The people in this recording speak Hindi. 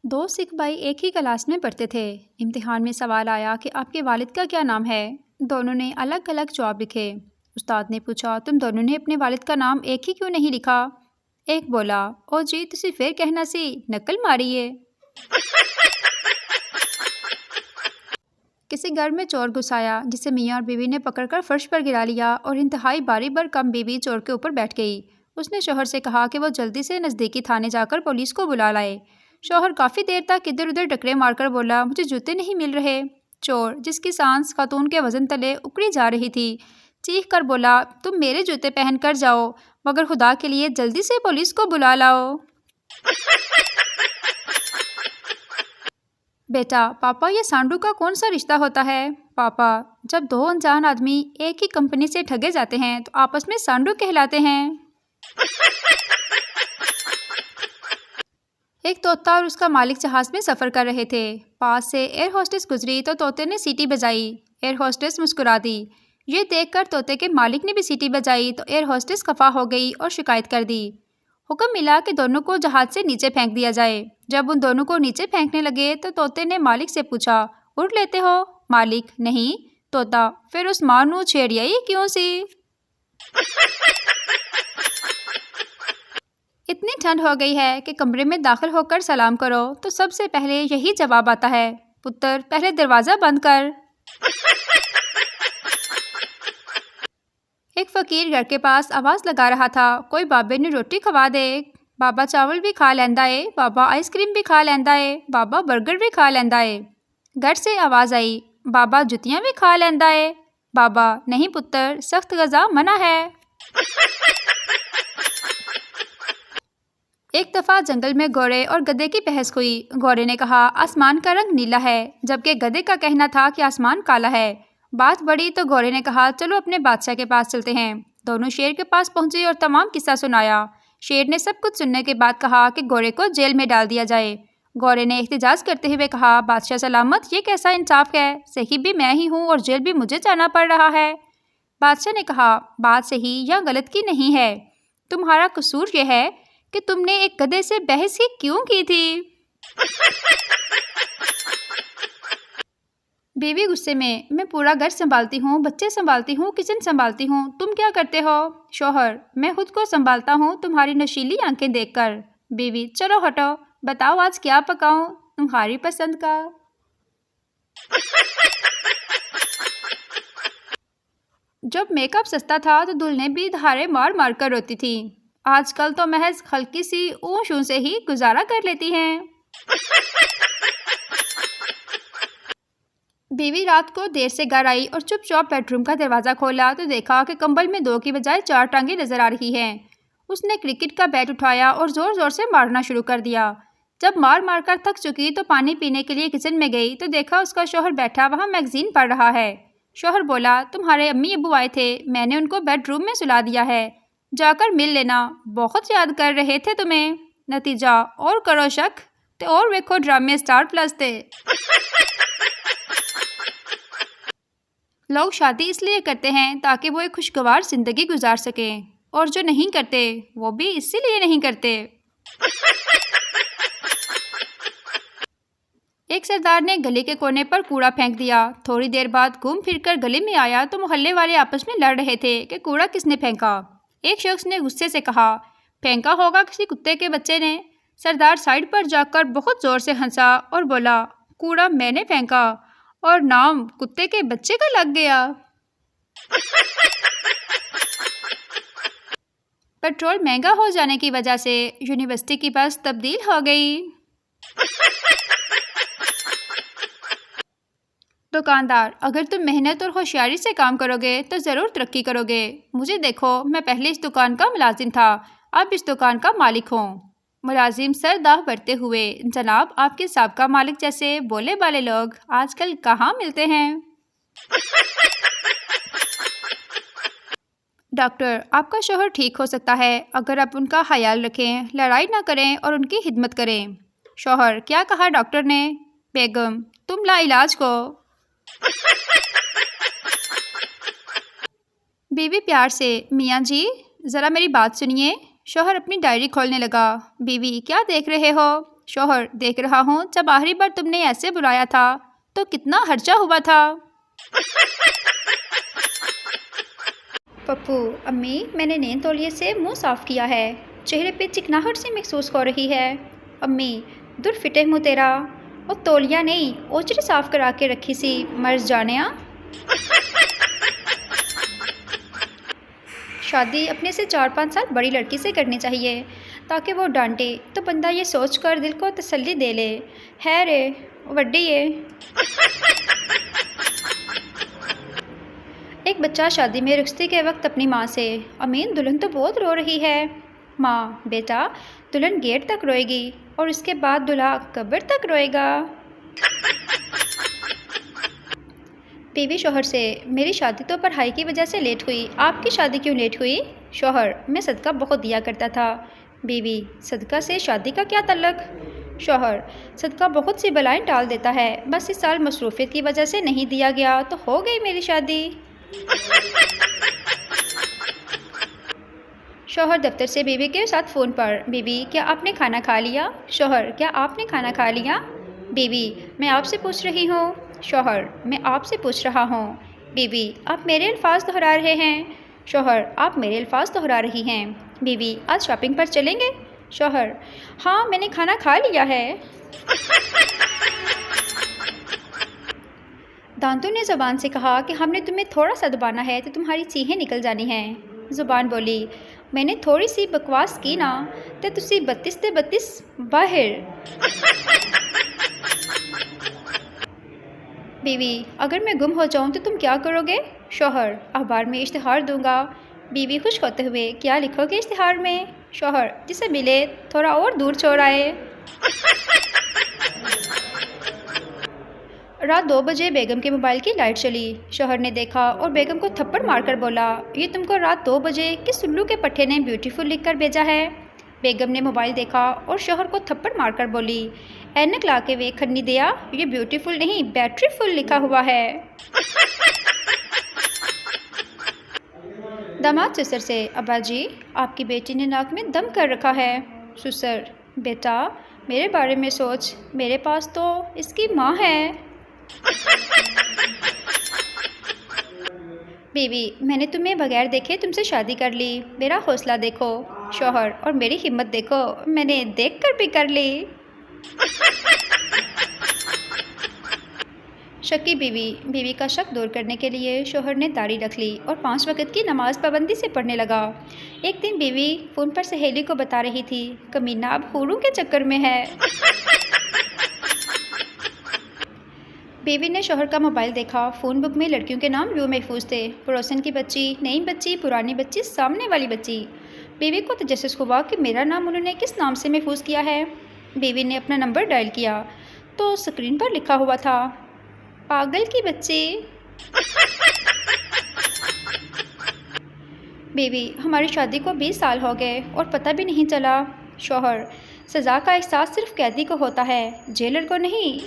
दो सिख भाई एक ही क्लास में पढ़ते थे। इम्तिहान में सवाल आया कि आपके वालिद का क्या नाम है। दोनों ने अलग अलग जवाब लिखे। उस्ताद ने पूछा, तुम दोनों ने अपने वालिद का नाम एक ही क्यों नहीं लिखा? एक बोला, ओ जी तुसी फिर कहना सी, नकल मारी है। किसी घर में चोर घुस आया जिसे मियाँ और बीवी ने पकड़कर फर्श पर गिरा लिया और इंतहाई बारी भर कम बीवी चोर के ऊपर बैठ गई। उसने शौहर से कहा कि वो जल्दी से नज़दीकी थाने जाकर पुलिस को बुला लाए। शौहर काफ़ी देर तक इधर उधर टकरे मारकर बोला, मुझे जूते नहीं मिल रहे। चोर, जिसकी सांस खातून के वजन तले उकड़ी जा रही थी, चीख कर बोला, तुम मेरे जूते पहन कर जाओ, मगर खुदा के लिए जल्दी से पुलिस को बुला लाओ। बेटा, पापा ये सांडू का कौन सा रिश्ता होता है? पापा, जब दो अनजान आदमी एक ही कंपनी से ठगे जाते हैं तो आपस में सांडू कहलाते हैं। एक तोता और उसका मालिक जहाज में सफ़र कर रहे थे। पास से एयर होस्टेस गुजरी तो तोते ने सीटी बजाई। एयर होस्टेस मुस्कुरा दी। ये देखकर तोते के मालिक ने भी सीटी बजाई तो एयर होस्टेस खफा हो गई और शिकायत कर दी। हुक्म मिला कि दोनों को जहाज से नीचे फेंक दिया जाए। जब उन दोनों को नीचे फेंकने लगे तो तोते ने मालिक से पूछा, उड़ लेते हो? मालिक, नहीं। तोता, फिर उस मानू छेड़ियाई क्यों सी? इतनी ठंड हो गई है कि कमरे में दाखिल होकर सलाम करो तो सबसे पहले यही जवाब आता है, पुत्र पहले दरवाज़ा बंद कर। एक फ़कीर घर के पास आवाज़ लगा रहा था, कोई बाबे ने रोटी खवा दे। बाबा चावल भी खा लेंदा है, बाबा आइसक्रीम भी खा लेंदा है, बाबा बर्गर भी खा लेंदा है। घर से आवाज़ आई, बाबा जुतियाँ भी खा लेंदा है। बाबा, नहीं पुत्र, सख्त गज़ा मना है। एक दफ़ा जंगल में घोड़े और गधे की बहस हुई। घोड़े ने कहा, आसमान का रंग नीला है, जबकि गधे का कहना था कि आसमान काला है। बात बढ़ी तो घोड़े ने कहा, चलो अपने बादशाह के पास चलते हैं। दोनों शेर के पास पहुंचे और तमाम किस्सा सुनाया। शेर ने सब कुछ सुनने के बाद कहा कि घोड़े को जेल में डाल दिया जाए। घोड़े ने एहतजाज करते हुए कहा, बादशाह सलामत, ये कैसा इंसाफ है? सही भी मैं ही हूँ और जेल भी मुझे जाना पड़ रहा है। बादशाह ने कहा, बात सही या गलत की नहीं है, तुम्हारा कसूर यह है कि तुमने एक गधे से बहस ही क्यों की थी। बीवी गुस्से में, मैं पूरा घर संभालती हूँ, बच्चे संभालती हूँ, किचन संभालती हूँ, तुम क्या करते हो? शौहर, मैं खुद को संभालता हूँ तुम्हारी नशीली आंखें देखकर। बीवी, चलो हटो, बताओ आज क्या पकाऊं तुम्हारी पसंद का। जब मेकअप सस्ता था तो दुल्हनें भी धारे मार मार कर रोती थी। आजकल तो महज हल्की सी ऊँश से ही गुजारा कर लेती हैं। बीवी रात को देर से घर आई और चुपचाप बेडरूम का दरवाज़ा खोला तो देखा कि कंबल में 2 की बजाय 4 टांगें नजर आ रही हैं। उसने क्रिकेट का बैट उठाया और ज़ोर ज़ोर से मारना शुरू कर दिया। जब मार मार कर थक चुकी तो पानी पीने के लिए किचन में गई तो देखा उसका शौहर बैठा वहाँ मैगजीन पढ़ रहा है। शौहर बोला, तुम्हारे अम्मी अब्बू आए थे, मैंने उनको बेडरूम में सुला दिया है, जाकर मिल लेना, बहुत याद कर रहे थे तुम्हें। नतीजा, और करो शक तो और वेखो ड्रामे स्टार प्लस थे। लोग शादी इसलिए करते हैं ताकि वो एक खुशगवार ज़िंदगी गुजार सकें, और जो नहीं करते वो भी इसीलिए नहीं करते। एक सरदार ने गली के कोने पर कूड़ा फेंक दिया। थोड़ी देर बाद घूम फिरकर गली में आया तो मोहल्ले वाले आपस में लड़ रहे थे कि कूड़ा किसने फेंका। एक शख्स ने गुस्से से कहा, फेंका होगा किसी कुत्ते के बच्चे ने। सरदार साइड पर जाकर बहुत ज़ोर से हंसा और बोला, कूड़ा मैंने फेंका और नाम कुत्ते के बच्चे का लग गया। पेट्रोल महंगा हो जाने की वजह से यूनिवर्सिटी की बस तब्दील हो गई। दुकानदार, अगर तुम मेहनत और होशियारी से काम करोगे तो ज़रूर तरक्की करोगे। मुझे देखो, मैं पहले इस दुकान का मुलाजिम था, अब इस दुकान का मालिक हूँ। मुलाजिम सर दाह भरते हुए, जनाब आपके साबका मालिक जैसे बोले वाले लोग आजकल कहाँ मिलते हैं। डॉक्टर, आपका शौहर ठीक हो सकता है अगर आप उनका ख्याल रखें, लड़ाई ना करें और उनकी खिदमत करें। शौहर, क्या कहा डॉक्टर ने? बेगम, तुम लाइलाज को। बीवी प्यार से, मियाँ जी ज़रा मेरी बात सुनिए। शौहर अपनी डायरी खोलने लगा। बीवी, क्या देख रहे हो? शौहर, देख रहा हूँ जब आखिरी बार तुमने ऐसे बुलाया था तो कितना खर्चा हुआ था। पप्पू, अम्मी, मैंने नए तौलिए से मुंह साफ किया है, चेहरे पे चिकनाहट सी महसूस हो रही है। अम्मी, दूर फिटे मुँह तेरा, और तौलिया नहीं ओचरी साफ करा के रखी सी, मर्ज जानिया। शादी अपने से 4-5 साल बड़ी लड़की से करनी चाहिए ताकि वो डांटे तो बंदा ये सोच कर दिल को तसल्ली दे ले, है रे वड्डी है। एक बच्चा शादी में रुखसती के वक्त अपनी माँ से, अमीन दुल्हन तो बहुत रो रही है। माँ, बेटा दुल्हन गेट तक रोएगी और उसके बाद दूल्हा कब्र तक रोएगा। बीवी शौहर से, मेरी शादी तो पढ़ाई की वजह से लेट हुई, आपकी शादी क्यों लेट हुई। शौहर, मैं सदका बहुत दिया करता था। बीवी, सदका से शादी का क्या तल्लक। शौहर, सदका बहुत सी बलाएं टाल देता है, बस इस साल मसरूफियत की वजह से नहीं दिया गया तो हो गई मेरी शादी। शौहर दफ्तर से बीवी के साथ फ़ोन पर, बीवी क्या आपने खाना खा लिया। शौहर, क्या आपने खाना खा लिया। बीवी, मैं आपसे पूछ रही हूँ। शौहर, मैं आपसे पूछ रहा हूँ। बीवी, आप मेरे अल्फाज दोहरा रहे हैं। शौहर, आप मेरे अल्फाज दोहरा रही हैं। बीवी, आज शॉपिंग पर चलेंगे। शौहर, हाँ मैंने खाना खा लिया है। दांतों ने ज़ुबान से कहा कि हमने तुम्हें थोड़ा सा दबाना है तो तुम्हारी चीखें निकल जानी हैं। ज़ुबान बोली, मैंने थोड़ी सी बकवास की ना तो तुसी 32 ते 32 बाहर। बीवी, अगर मैं गुम हो जाऊं तो तुम क्या करोगे। शौहर, अखबार में इश्तिहार दूंगा। बीवी खुश होते हुए, क्या लिखोगे इश्तिहार में। शौहर, जिसे मिले थोड़ा और दूर छोड़ आए। रात 2 बजे बेगम के मोबाइल की लाइट चली। शौहर ने देखा और बेगम को थप्पड़ मारकर बोला, ये तुमको रात 2 बजे किस उल्लू के पट्टे ने ब्यूटीफुल लिख कर भेजा है। बेगम ने मोबाइल देखा और शौहर को थप्पड़ मारकर बोली, ऐनक ला के वे खन्नी दिया, ये ब्यूटीफुल नहीं बैटरी फुल लिखा हुआ है। दामाद ससुर से, अब्बा जी आपकी बेटी ने नाक में दम कर रखा है। ससुर, बेटा मेरे बारे में सोच, मेरे पास तो इसकी माँ है। बीवी, मैंने तुम्हें बगैर देखे तुमसे शादी कर ली, मेरा हौसला देखो। शौहर, और मेरी हिम्मत देखो, मैंने देख कर भी कर ली। शक्की बीवी, बीवी का शक दूर करने के लिए शौहर ने दाढ़ी रख ली और 5 वक्त की नमाज पाबंदी से पढ़ने लगा। एक दिन बीवी फ़ोन पर सहेली को बता रही थी, कमीना अब हूरों के चक्कर में है। बीवी ने शौहर का मोबाइल देखा, फ़ोन बुक में लड़कियों के नाम यूँ महफूज थे, पड़ोसन की बच्ची, नई बच्ची, पुरानी बच्ची, सामने वाली बच्ची। बीवी को तजस्सुस हुआ कि मेरा नाम उन्होंने किस नाम से महफूज किया है। बीवी ने अपना नंबर डायल किया तो स्क्रीन पर लिखा हुआ था, पागल की बच्ची। बीवी, हमारी शादी को 20 साल हो गए और पता भी नहीं चला। शौहर, सज़ा का एहसास सिर्फ कैदी को होता है, जेलर को नहीं।